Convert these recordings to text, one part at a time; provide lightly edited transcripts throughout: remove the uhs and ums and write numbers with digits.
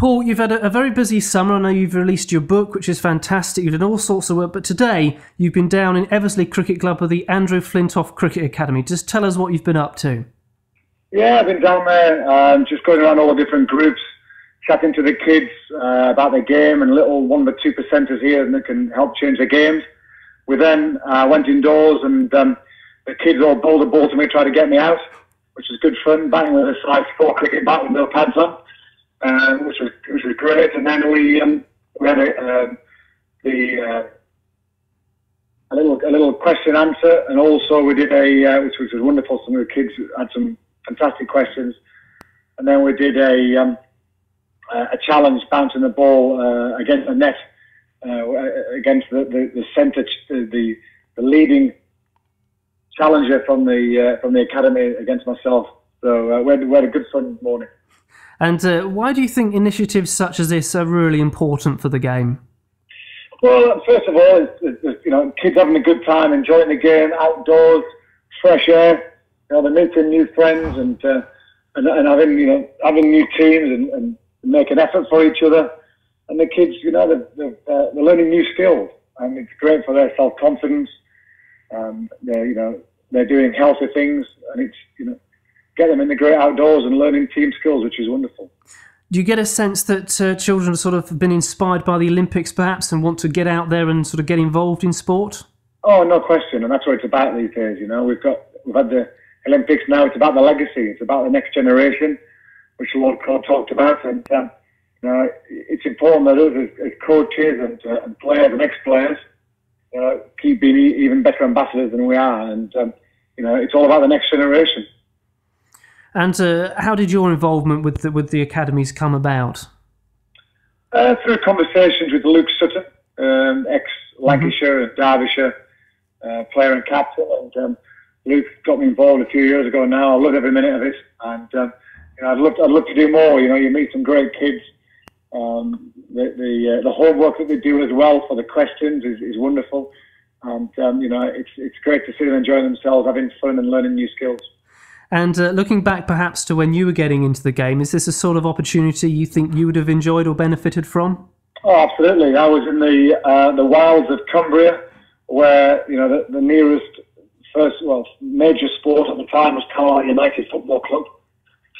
Paul, you've had a very busy summer. I know you've released your book, which is fantastic. You've done all sorts of work, but today you've been down in Eversley Cricket Club with the Andrew Flintoff Cricket Academy. Just tell us what you've been up to. Yeah, I've been down there, just going around all the different groups, chatting to the kids about their game and little 1% or 2%ers here that can help change their games. We then went indoors and the kids all bowled a ball to me, tried to get me out, which was good fun, batting with a size 4 cricket bat with no pads on. Which was great, and then we had a little question answer, and also we did which was wonderful. Some of the kids had some fantastic questions, and then we did a challenge bouncing the ball against the net against the centre, the leading challenger from the academy against myself. So we had a good fun morning. And why do you think initiatives such as this are really important for the game? Well, first of all, it's, kids having a good time, enjoying the game, outdoors, fresh air. They're meeting new friends and having new teams and making effort for each other. And the kids, they're learning new skills, and it's great for their self-confidence. They're doing healthy things, and it's get them in the great outdoors and learning team skills, which is wonderful. Do you get a sense that children have sort of been inspired by the Olympics perhaps and want to get out there and sort of get involved in sport? Oh, no question, and that's what it's about these days. We've had the Olympics now. It's about the legacy. It's about the next generation, which Lord Cole talked about, and it's important that us as coaches and players and ex-players keep being even better ambassadors than we are, and it's all about the next generation. And how did your involvement with the academies come about? Through conversations with Luke Sutton, ex-Lancashire and Derbyshire player and captain. And Luke got me involved a few years ago now. I love every minute of it. And I'd love to do more. You meet some great kids. The homework that they do as well for the questions is wonderful. And it's great to see them enjoying themselves, having fun and learning new skills. And looking back perhaps to when you were getting into the game, is this a sort of opportunity you think you would have enjoyed or benefited from? Oh, absolutely. I was in the wilds of Cumbria, where the nearest major sport at the time was Carlisle United Football Club.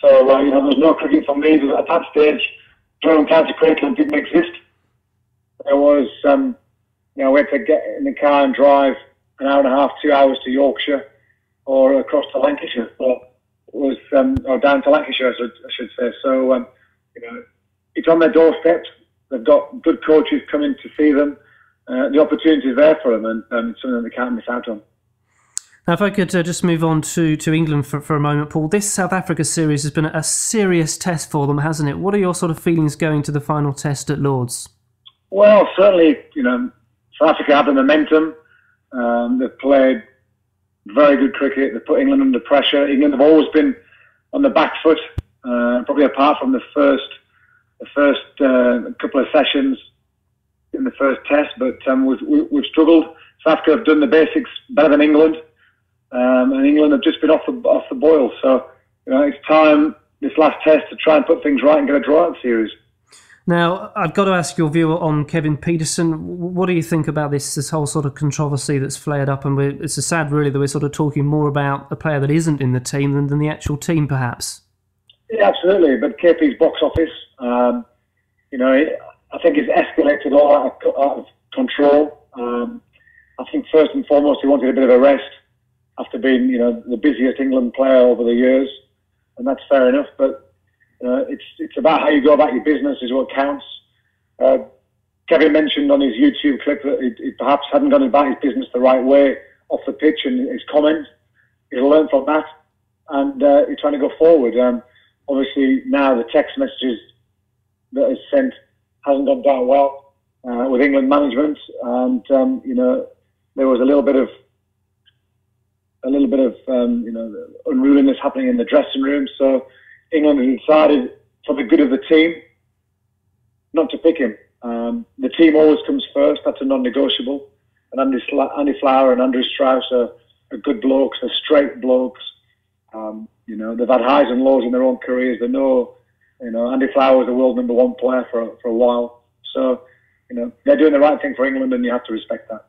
So there was no cricket for me. At that stage, Durham County Cricket Club didn't exist. There was we had to get in the car and drive an hour and a half, 2 hours to Yorkshire, or across to Lancashire, or down to Lancashire, I should say. So, it's on their doorstep. They've got good coaches coming to see them. The opportunity is there for them, and it's something that they can't miss out on. Now, if I could just move on to England for a moment, Paul. This South Africa series has been a serious test for them, hasn't it? What are your sort of feelings going to the final test at Lord's? Well, certainly, South Africa have the momentum. They've played very good cricket. They put England under pressure. England have always been on the back foot, probably apart from the first couple of sessions in the first test. But we've struggled. South Africa have done the basics better than England, and England have just been off the boil. So it's time this last test to try and put things right and get a draw out series. Now, I've got to ask your view on Kevin Pietersen. What do you think about this whole sort of controversy that's flared up? And it's sad, really, that we're sort of talking more about a player that isn't in the team than the actual team, perhaps. Yeah, absolutely. But KP's box office, I think it's escalated all out of control. I think first and foremost, he wanted a bit of a rest after being, the busiest England player over the years, and that's fair enough. But it's about how you go about your business is what counts. Kevin mentioned on his YouTube clip that he perhaps hadn't gone about his business the right way off the pitch, and his comments. He's learned from that, and he's trying to go forward. Obviously, now the text messages that is sent hasn't gone down well with England management, and there was a little bit of unruliness happening in the dressing room. So England has decided, for the good of the team, not to pick him. The team always comes first. That's a non-negotiable. And Andy Flower and Andrew Strauss are good blokes. They're straight blokes. They've had highs and lows in their own careers. They know You know, Andy Flower was the world #1 player for a while. So, you know, they're doing the right thing for England, and you have to respect that.